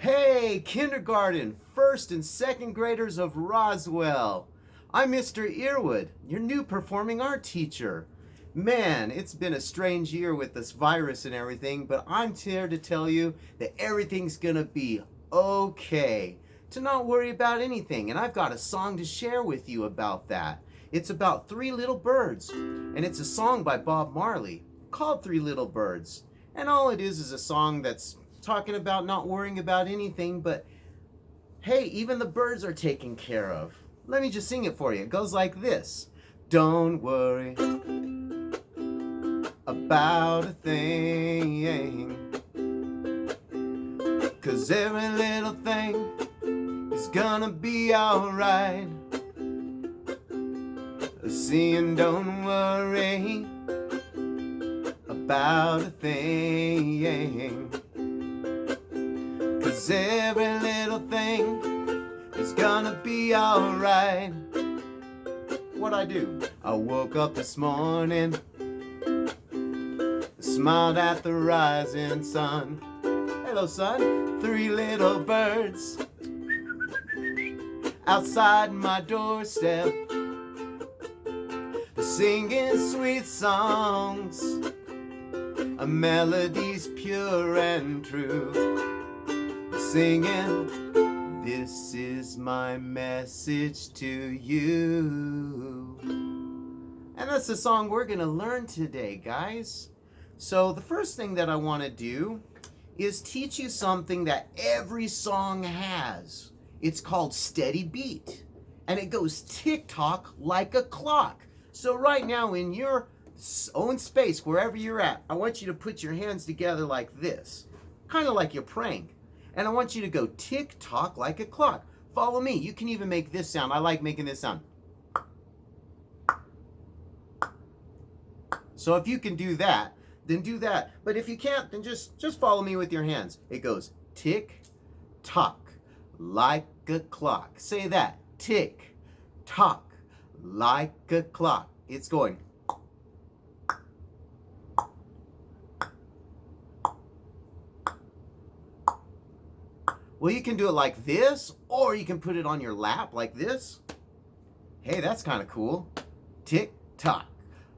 Hey, kindergarten, first and second graders of Roswell. I'm Mr. Earwood, your new performing art teacher. Man, it's been a strange year with this virus and everything, but I'm here to tell you that everything's gonna be okay. To not worry about anything, and I've got a song to share with you about that. It's about three little birds, and it's a song by Bob Marley called Three Little Birds. And all it is a song that's talking about not worrying about anything, but hey, even the birds are taken care of. Let me just sing it for you. It goes like this. Don't worry about a thing, 'cause every little thing is gonna be alright. Seeing, don't worry about a thing, 'cause every little thing is gonna be alright. What'd I do? I woke up this morning, smiled at the rising sun. Hello, sun. Three little birds outside my doorstep, singing sweet songs, a melody's pure and true, singing, this is my message to you. And that's the song we're gonna learn today, guys. So the first thing that I want to do is teach you something that every song has. It's called steady beat, and it goes tick-tock like a clock. So right now in your own space, wherever you're at, I want you to put your hands together like this, kind of like you're praying. And I want you to go tick-tock like a clock. Follow me. You can even make this sound. I like making this sound. So if you can do that, then do that. But if you can't, then just follow me with your hands. It goes tick-tock like a clock. Say that. Tick-tock like a clock. It's going. Well, you can do it like this, or you can put it on your lap like this. Hey, that's kind of cool. Tick-tock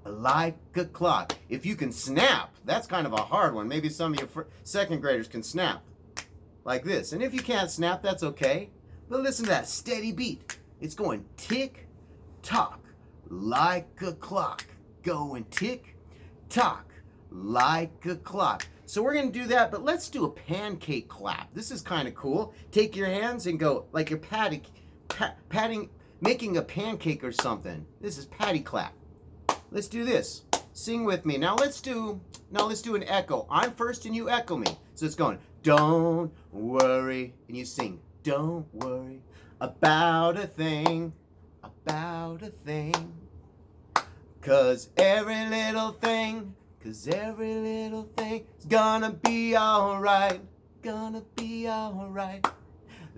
like a clock. If you can snap, that's kind of a hard one. Maybe some of your second graders can snap like this. And if you can't snap, that's okay. But listen to that steady beat. It's going tick-tock like a clock. Going tick-tock like a clock. So we're going to do that, but let's do a pancake clap. This is kind of cool. Take your hands and go like you're patting, making a pancake or something. This is patty clap. Let's do this. Sing with me. Now let's do an echo. I'm first and you echo me. So it's going, don't worry, and you sing, don't worry about a thing, 'cause every little thing is gonna be alright,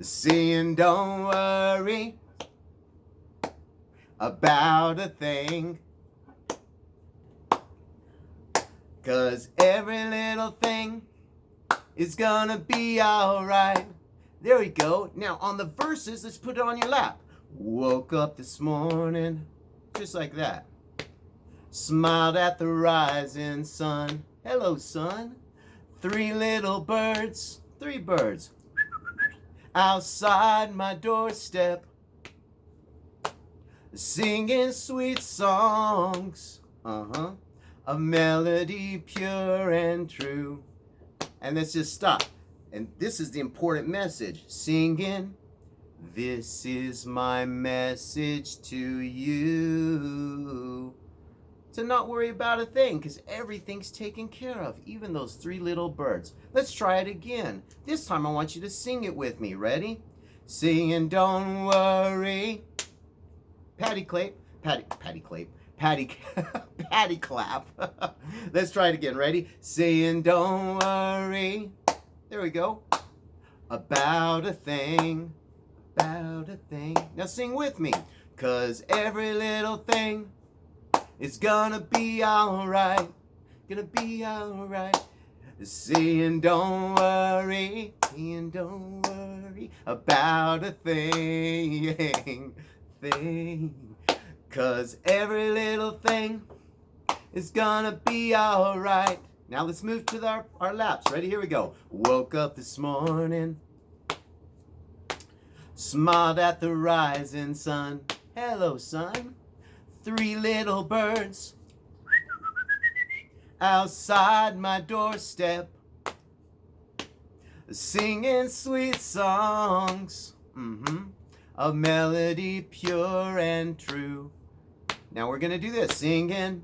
Seeing, don't worry about a thing, 'cause every little thing is gonna be alright. There we go. Now on the verses, let's put it on your lap. Woke up this morning, just like that. Smiled at the rising sun. Hello, sun. Three little birds, outside my doorstep, singing sweet songs, a melody pure and true. And let's just stop. And this is the important message. Singing, this is my message to you. To not worry about a thing, because everything's taken care of, even those three little birds. Let's try it again. This time I want you to sing it with me. Ready? Singing, don't worry. Patty clap. Patty clap. Let's try it again. Ready? Saying, don't worry. There we go. About a thing. Now sing with me. 'Cause every little thing is gonna be alright. Saying don't worry, saying don't worry about a thing. 'Cause every little thing is gonna be alright. Now let's move to our laps. Ready? Here we go. Woke up this morning, smiled at the rising sun. Hello, sun. 3 little birds outside my doorstep, singing sweet songs, a melody pure and true. Now we're gonna do this, singing,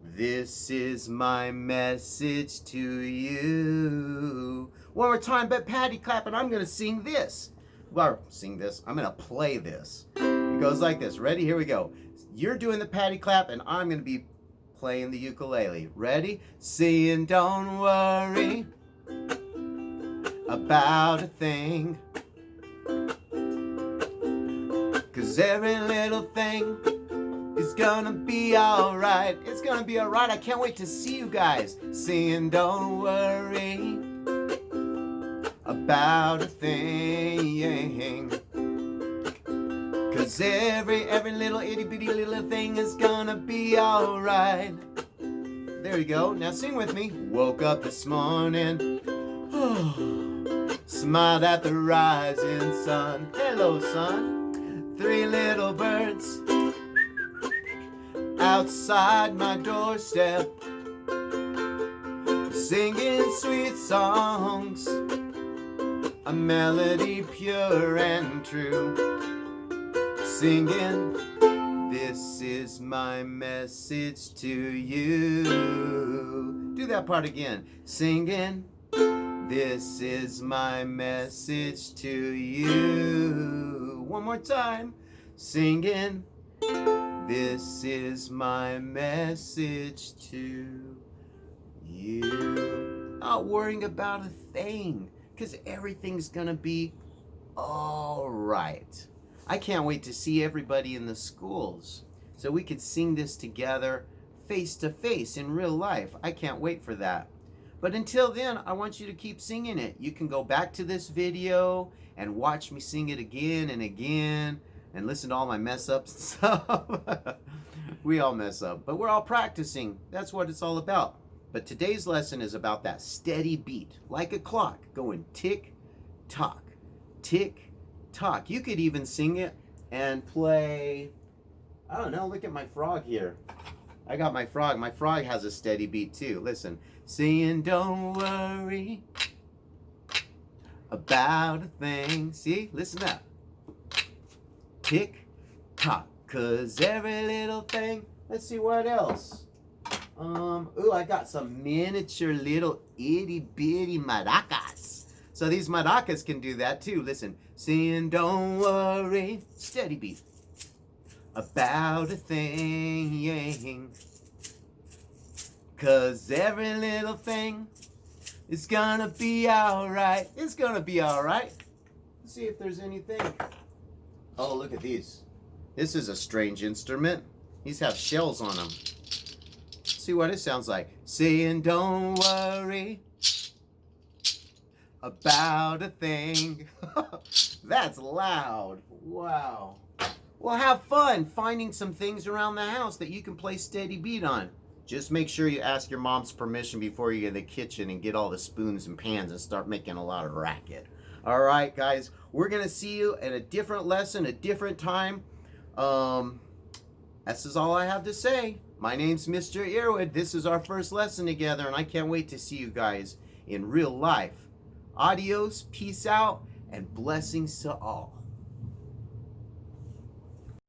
this is my message to you. One more time, but patty clap, and I'm gonna sing this. Well, sing this, I'm gonna play this. It goes like this. Ready? Here we go. You're doing the patty clap, and I'm gonna be playing the ukulele. Ready? Saying don't worry about a thing, 'cause every little thing is gonna be alright. It's gonna be alright. I can't wait to see you guys. Saying don't worry about a thing, 'cause every little itty bitty little thing is gonna be alright. There you go. Now sing with me. Woke up this morning, smiled at the rising sun. Hello, sun. 3 little birds outside my doorstep, singing sweet songs, a melody pure and true. Singing, this is my message to you. Do that part again. Singing, this is my message to you. One more time. Singing, this is my message to you. Not worrying about a thing, because everything's gonna be all right. I can't wait to see everybody in the schools so we could sing this together face to face in real life. I can't wait for that. But until then, I want you to keep singing it. You can go back to this video and watch me sing it again and again and listen to all my mess ups and stuff. We all mess up, but we're all practicing. That's what it's all about. But today's lesson is about that steady beat, like a clock, going tick, tock, tick, talk. You could even sing it and play, I don't know, look at my frog here. I got my frog. My frog has a steady beat too. Listen. Saying don't worry about a thing. See? Listen up. Tick tock. 'Cause every little thing. Let's see what else. Ooh, I got some miniature little itty bitty maracas. So these maracas can do that too. Listen. Saying don't worry, steady beat, about a thing, 'cause every little thing is gonna be alright. It's gonna be alright. Let's see if there's anything. Oh, look at these. This is a strange instrument. These have shells on them. Let's see what it sounds like. Saying don't worry about a thing. That's loud. Wow. Well, have fun finding some things around the house that you can play steady beat on. Just make sure you ask your mom's permission before you get in the kitchen and get all the spoons and pans and start making a lot of racket. All right, guys. We're going to see you at a different lesson, a different time. This is all I have to say. My name's Mr.Earwood. This is our first lesson together, and I can't wait to see you guys in real life. Adios, peace out, and blessings to all.